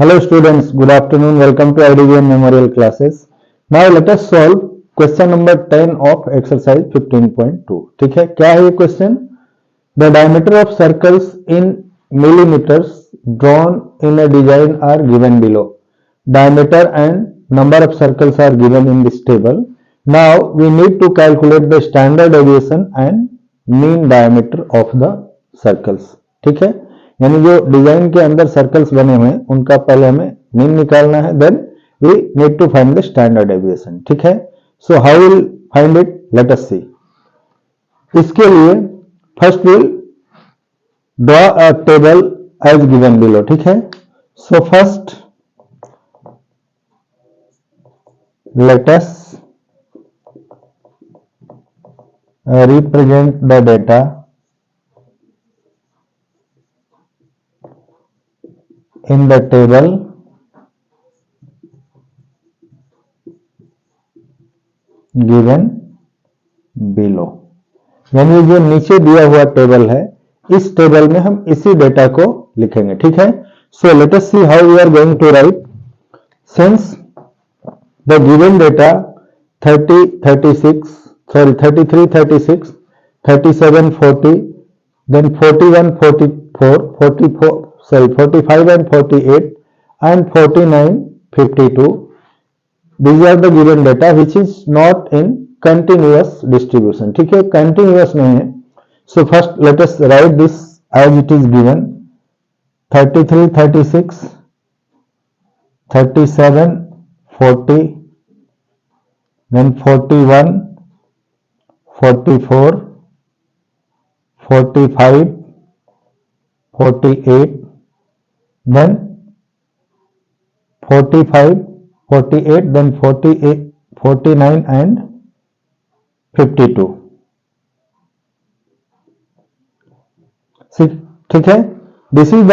Hello students, good afternoon. Welcome to IDVM Memorial classes. Now let us solve question number 10 of exercise 15.2. ठीक है, क्या है ये question? The diameter of circles in millimeters drawn in a design are given below. Diameter and number of circles are given in this table. Now we need to calculate the standard deviation and mean diameter of the circles. ठीक है, यानी जो design के अंदर circles बने हुए हैं उनका पहले हमें मीन निकालना है, then we need to find the standard deviation. ठीक है, so how will find it, let us see. इसके लिए first will draw a table as given below. ठीक है, so first let us represent the data in the table given below. यानी जो नीचे दिया हुआ टेबल है इस टेबल में हम इसी डेटा को लिखेंगे. ठीक है, so let us see how we are going to write. Since the given data 33, 36, 37, 40, then 41, 44, 45 and 48 and 49, 52. These are the given data which is not in continuous distribution. ठीक है, continuous नहीं है. So first let us write this as it is given. 33, 36, 37, 40, then 41, 44, 45, 48, then 45, 48, then 48, 49 and 52. ठीक है, this is the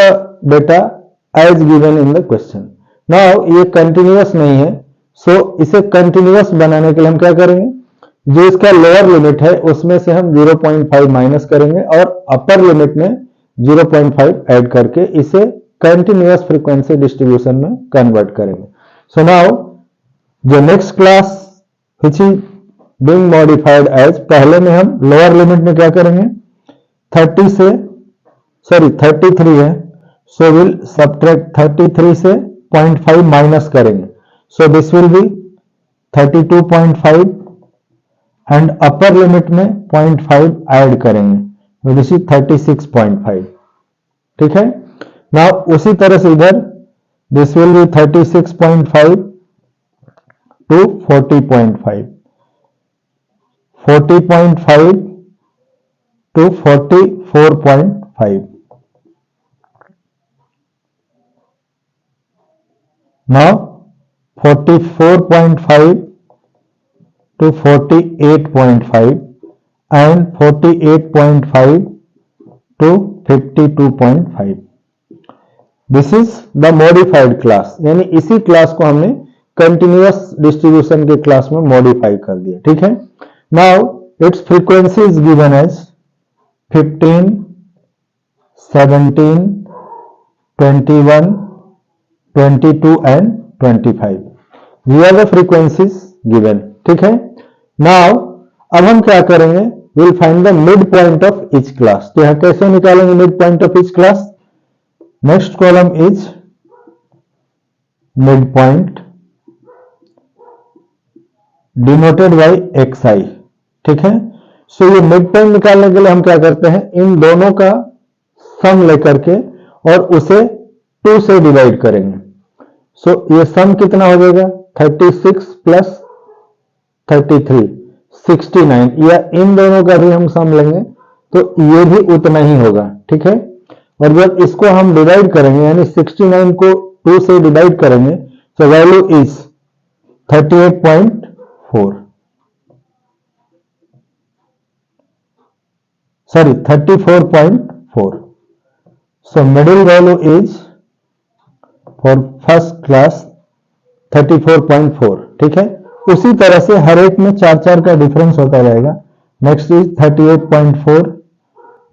data as given in the question. Now ये continuous नहीं है, सो इसे कंटिन्यूअस बनाने के लिए हम क्या करेंगे, जो इसका लोअर लिमिट है उसमें से हम 0.5 माइनस करेंगे और अपर लिमिट में 0.5 ऐड करके इसे कंटिन्यूअस फ्रीक्वेंसी डिस्ट्रीब्यूशन में कन्वर्ट करेंगे. सो नाउ जो next class which is being modified as, पहले में हम लोअर लिमिट में क्या करेंगे, 33 है, सो विल सब्ट्रैक्ट 33 से 0.5 माइनस करेंगे. So this will B 32.5 and upper limit में 0.5 ऐड करेंगे, दिस इज 36.5. ठीक है, नाउ उसी तरह से इधर this will be 36.5 to 40.5, 40.5 to 44.5. Now 44.5 to 48.5 and 48.5 to 52.5. This is the modified class. यानी इसी क्लास को हमने कंटिन्यूअस डिस्ट्रीब्यूशन के क्लास में मॉडिफाई कर दिया. ठीक है, now its frequency is given as 15, 17, 21, 22 and 25. These are the frequencies given. ठीक है, नाउ अब हम क्या करेंगे, will find the mid point of each class. तो यहां कैसे निकालेंगे mid point of each class. Next column is mid point denoted by xi. ठीक है, सो ये मिड पॉइंट निकालने के लिए हम क्या करते हैं, इन दोनों का सम लेकर के और उसे 2 से डिवाइड करेंगे. सो ये सम कितना हो जाएगा, 36 प्लस 33, 69, या इन दोनों का भी हम सम लेंगे तो ये भी उतना ही होगा. ठीक है, और जब इसको हम डिवाइड करेंगे यानी 69 को 2 से डिवाइड करेंगे तो value is 38.4, sorry 34.4. So middle value is for first class 34.4. ठीक है, उसी तरह से हर एक में 4 का डिफरेंस होता रहेगा. Next is 38.4,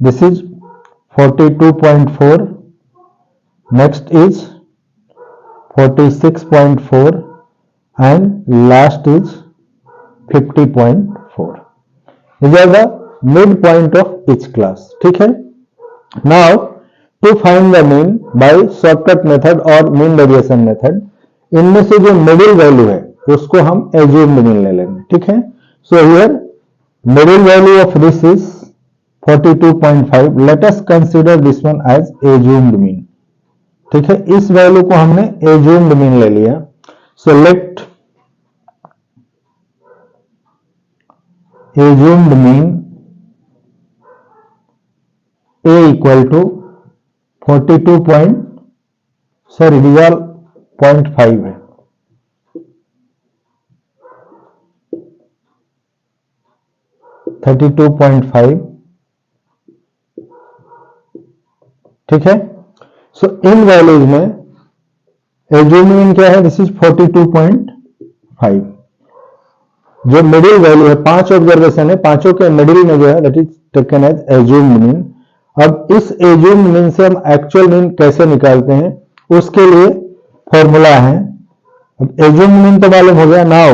this is 42.4, next is 46.4 and last is 50.4. These are the midpoint of each class. ठीक है. Now to find the mean by shortcut method और mean deviation method, इनमें से जो मिडिल वैल्यू है उसको हम assumed mean ले लेंगे. ठीक है. So here middle value of this is 42.5. Let us consider this one as assumed mean. ठीक है. इस वैल्यू को हमने assumed mean ले लिया. So let assumed mean A equal to 42 point, sorry, these are 0.5 है. $32.5. ठीक है. सो इन वैल्यूज में assumed mean क्या है? This is 42.5. जो मिडिल वैल्यू है, 5 ऑब्जर्वेशन है, पांचों के मिडिल में जो है that is taken as assumed mean. अब इस assumed mean से हम एक्चुअल मीन कैसे निकालते हैं उसके लिए फॉर्मूला है. अब assumed mean तो मालूम हो गया. नाउ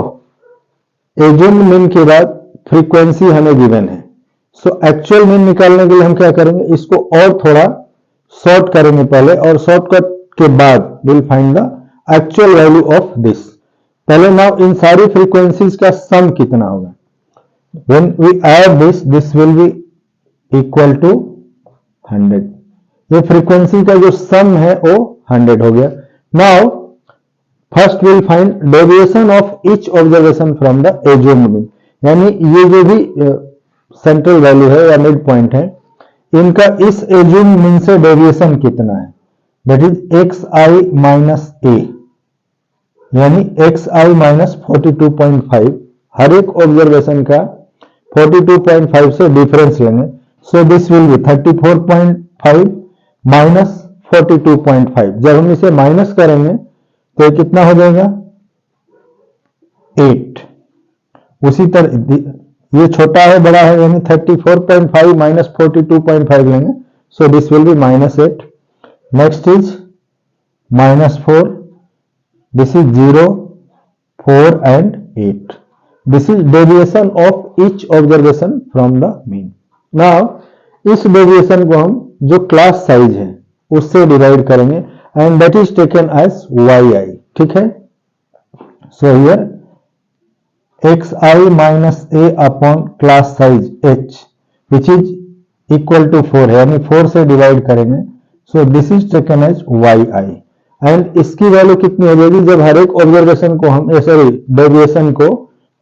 assumed mean के बाद फ्रीक्वेंसी हमें गिवन है. सो एक्चुअल मीन निकालने के लिए हम क्या करेंगे, इसको और थोड़ा शॉर्ट करेंगे पहले, और शॉर्टकट के बाद will find the actual value of this. पहले नाउ इन सारी फ्रीक्वेंसीज का सम कितना होगा. When we add this will be equal to 100. ये फ्रीक्वेंसी का जो सम है वो 100 हो गया. Now first will find deviation of each observation from the assumed mean. यानी ये जो भी सेंट्रल वैल्यू है या मिड पॉइंट है, इनका इस assumed mean से डेविएशन कितना है, that is xi minus a, यानी xi माइनस 42.5. हर एक ऑब्जर्वेशन का 42.5 से डिफरेंस लेंगे. So this will B 34.5 minus 42.5. जब हम इसे माइनस करेंगे तो कितना हो जाएगा, 8. उसी तरह ये छोटा है बड़ा है, यानी 34.5 माइनस 42.5 लेंगे. So this will be minus 8. Next is minus 4. This is 0, 4 and 8. This is deviation of each observation from the mean. Now इस डेविएशन को हम जो क्लास साइज है उससे डिवाइड करेंगे and that is taken as yi. ठीक है. So here xi minus a upon class size h which is equal to 4 है, यानी 4 से डिवाइड करेंगे. So this is taken as yi and इसकी वैल्यू कितनी हो जाएगी, जब हर एक ऑब्जर्वेशन को हम सॉरी डेविएशन को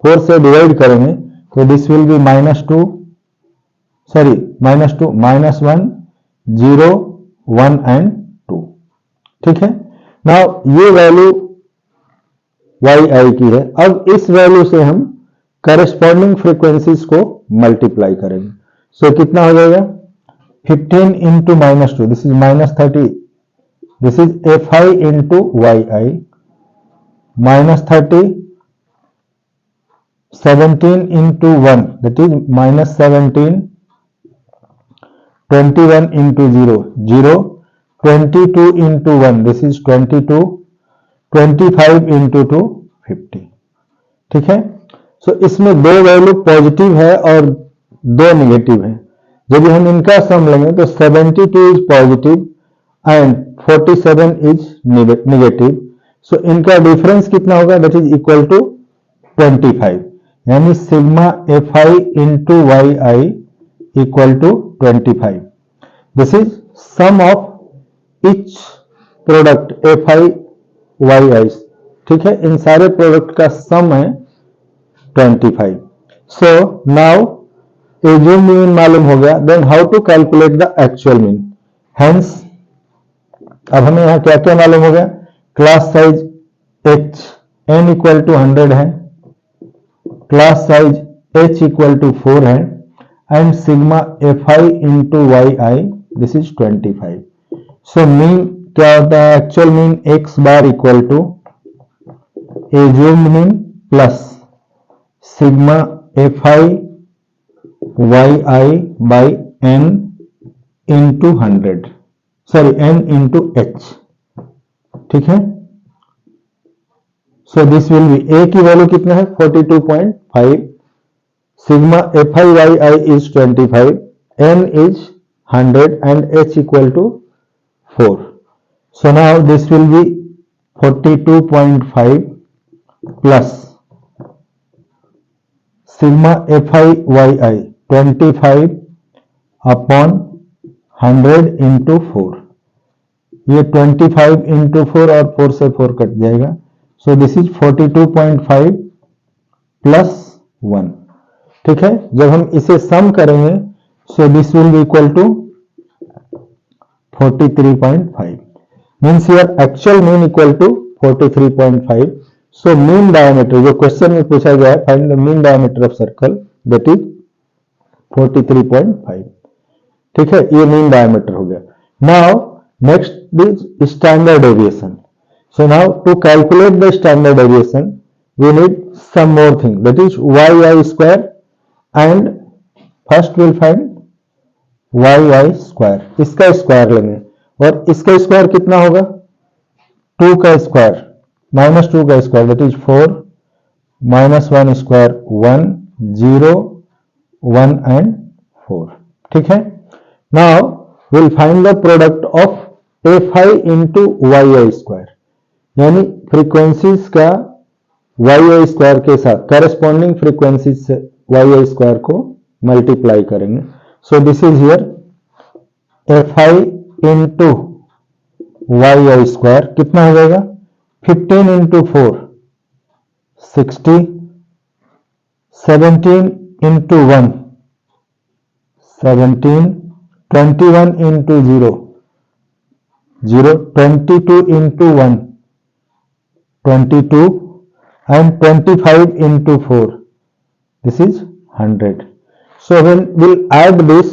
4 से डिवाइड करेंगे तो this will be minus 2, minus 1, 0, 1 and 2. ठीक है. नाउ ये वैल्यू yi की है. अब इस वैल्यू से हम करस्पॉन्डिंग फ्रीक्वेंसीज को मल्टीप्लाई करेंगे. सो कितना हो जाएगा, 15 into minus 2, this is minus 30. This is fi into yi minus 30. 17 into 1 that is minus 17. 21 into 0, 0, 22 into 1, this is 22, 25 into 2, 50. ठीक है. सो इसमें दो वैल्यू पॉजिटिव है और दो नेगेटिव है. जब हम इनका सम लेंगे तो 72 is positive and 47 is negative. So इनका डिफरेंस कितना होगा, दैट इज इक्वल टू 25, यानी sigma fi into yi equal to 25. This is sum of each product fi yi. ठीक है. इन सारे प्रोडक्ट का सम है 25. सो नाउ assumed mean मालूम हो गया. Then how to calculate the actual mean. Hence अब हमें यहाँ क्या क्या मालूम हो गया, class size h n equal to 100 है, class size h equal to 4 है and sigma fi into yi this is 25. so mean क्या होता है, actual mean x bar equal to assumed mean plus sigma fi yi by n into 100, sorry n into h. ठीक है. So this will be, A की value कितना है 42.5, sigma FIYI is 25, n is 100 and h equal to 4. So now this will be 42.5 plus sigma FIYI 25 upon 100 into 4. ये 25 into 4 और 4 से 4 cut जाएगा. So this is 42.5 plus 1. ठीक है, जब हम इसे सम करेंगे so this will be equal to 43.5. Means your actual mean equal to 43.5. So mean diameter जो क्वेश्चन में पूछा गया है, find the mean diameter of circle, that is 43.5. ठीक है, ये मीन डायमीटर हो गया. Now next is standard deviation. So now to calculate the standard deviation we need some more thing, that is yi square, and first we'll find yi square. इसका square लेंगे और इसका square कितना होगा 2 का square minus 2 का square, that is 4 minus 1 square 1 0 1 and 4. ठीक है, now will find the product of fi into yi square, यानी फ्रीक्वेंसीज का वाई स्क्वायर के साथ करेस्पॉन्डिंग फ्रीक्वेंसी से वाई स्क्वायर को मल्टीप्लाई करेंगे. So this is here fi into Y square कितना हो जाएगा 15 into 4 60, 17 into 1 17, 21 into 0 0, 22 into 1 22 and 25 into 4, this is 100. So when we'll add this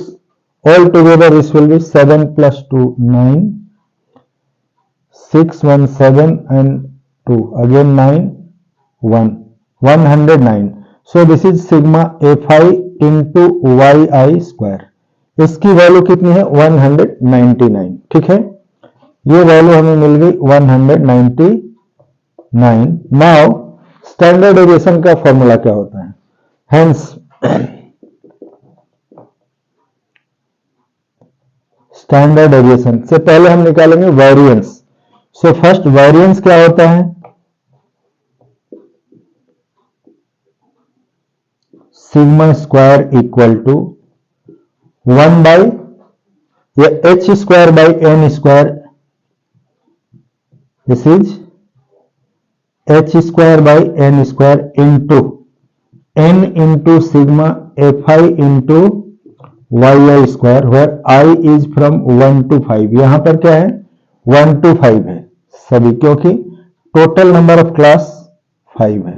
all together, this will be 7 plus 2 9, 6 1 7 and 2 again 9 1 109. So this is sigma fi into yi square. इसकी value कितनी है 199. ठीक है, ये value हमें मिल गई 199. Now standard deviation का formula क्या होता है, हेंस स्टैंडर्ड डेविएशन से पहले हम निकालेंगे वेरिएंस. सो फर्स्ट वेरिएंस क्या होता है, sigma square equal to 1 by या h square by n square, this is h square by n square into n into sigma fi into yi square, where i is from 1 to 5. यहां पर क्या है 1 to 5 है सभी, क्योंकि total number of class 5 है,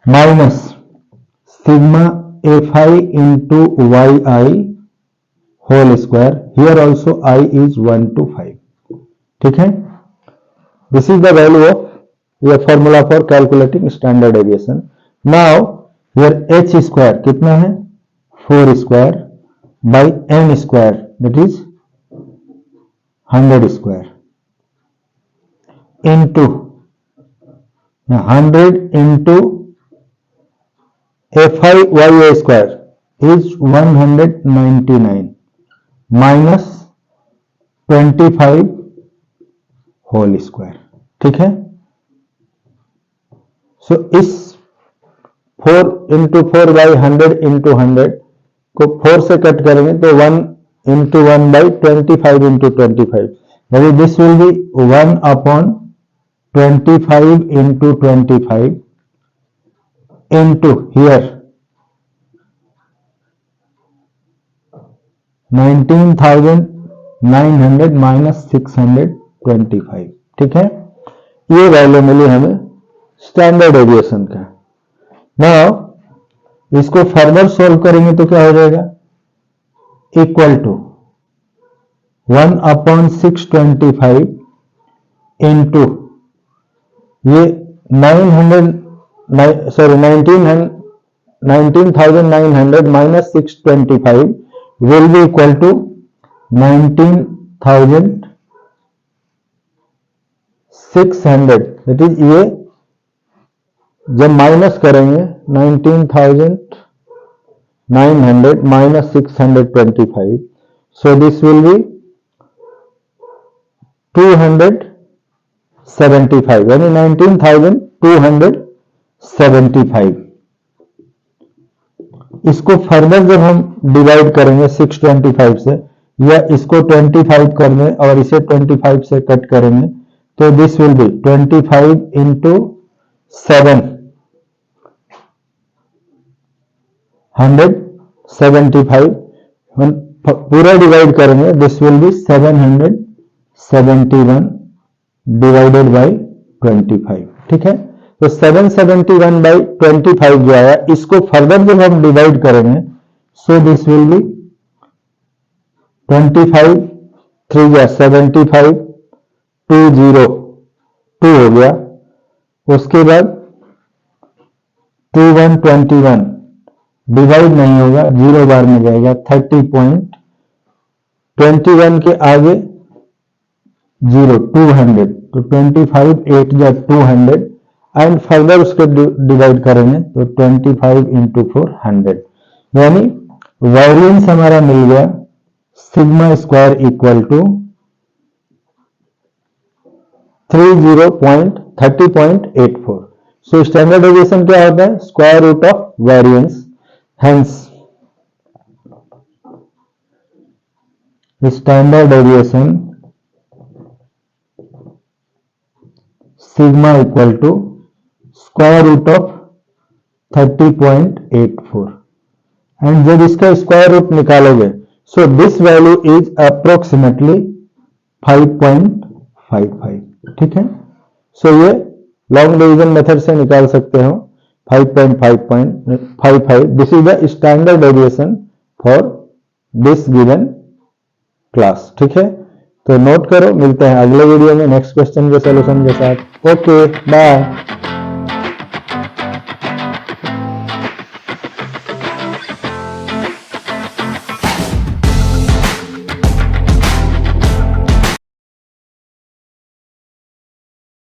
minus sigma fi into yi whole square, here also i is 1 to 5. ठीक है, this is the value of your formula for calculating standard deviation. Now here h square कितना है 4 square by n square, that is 100 square into 100 into fi yi square is 199 minus 25 whole square. ठीक है, सो इस 4 into 4 by 100 into 100 को 4 से cut करेंगे तो 1 into 1 by 25 into 25, यानी this will B 1 upon 25 into 25 into here 19,900 minus 625. ठीक है, ये वैल्यू मिली हमें स्टैंडर्ड डेविएशन का. नाउ इसको फर्दर सोल्व करेंगे तो क्या हो जाएगा इक्वल टू 1 अपॉन 625 इंटू ये 19,900 minus 625 will be equal to 19,625 600, that is ये जब माइनस करेंगे 19,900 minus 625, so this will be 275, यानी 19,275। इसको फर्दर जब हम डिवाइड करेंगे 625 से, या इसको 25 कर दें और इसे 25 से कट करेंगे, तो दिस विल बी 25 इंटू 7, 175, पूरा डिवाइड करेंगे, this will B 771 divided by 25। ठीक है, तो 771 बाई 25 जो आया, इसको फर्दर जब हम डिवाइड करेंगे, सो दिस विल बी 25 3 या 75, 202 हो गया। उसके बाद 2121 डिवाइड नहीं होगा, 0 बार में जाएगा, 30.21 के आगे 0, 200, तो 25 8 या 200, एंड फर्दर उसके डिवाइड करेंगे तो 25 इंटू 400, यानी वेरिएंस हमारा मिल गया sigma square equal to 30.84। So standard deviation क्या होता है? Square root of variance. Hence standard deviation sigma equal to square root of 30.84, and जब इसका स्क्वायर रूट निकालोगे, so this value is approximately 5.55। ठीक है, सो ये लॉन्ग डिवीजन मेथड से निकाल सकते हो 5.55। This is the standard deviation for this given class. ठीक है, तो नोट करो, मिलते हैं अगले वीडियो में नेक्स्ट क्वेश्चन के सॉल्यूशन के साथ। Okay, bye.